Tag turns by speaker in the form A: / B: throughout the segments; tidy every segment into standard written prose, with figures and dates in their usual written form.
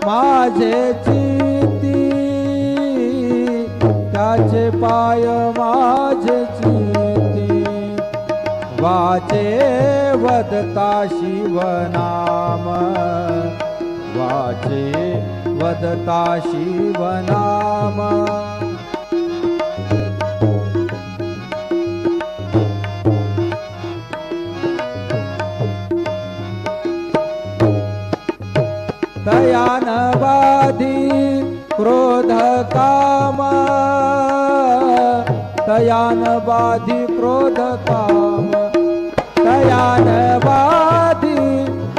A: माझे चित्ती त्याचे पाय माझे चित्ती वाचे वदता शिवनाम वाचे वदता शिवनाम तयान बाधी क्रोध काम तयान बाधी क्रोध काम तयान बाधी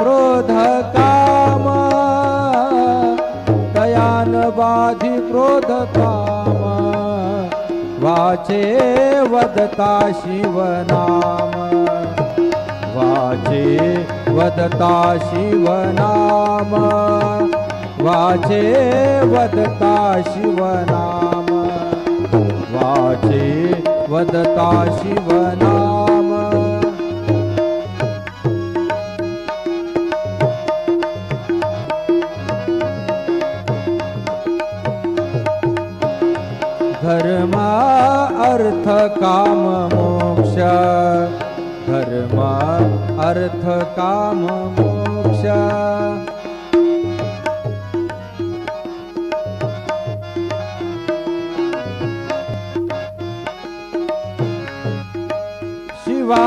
A: क्रोध काम तयान बाधी क्रोध काम वाचे वदता शिवनाम वाचे वदता शिवनाम वाचे वदता शिवनाम वाचे वदता शिवनाम धर्म अर्थ काम मोक्ष धर्म अर्थ काम मोक्ष शिवा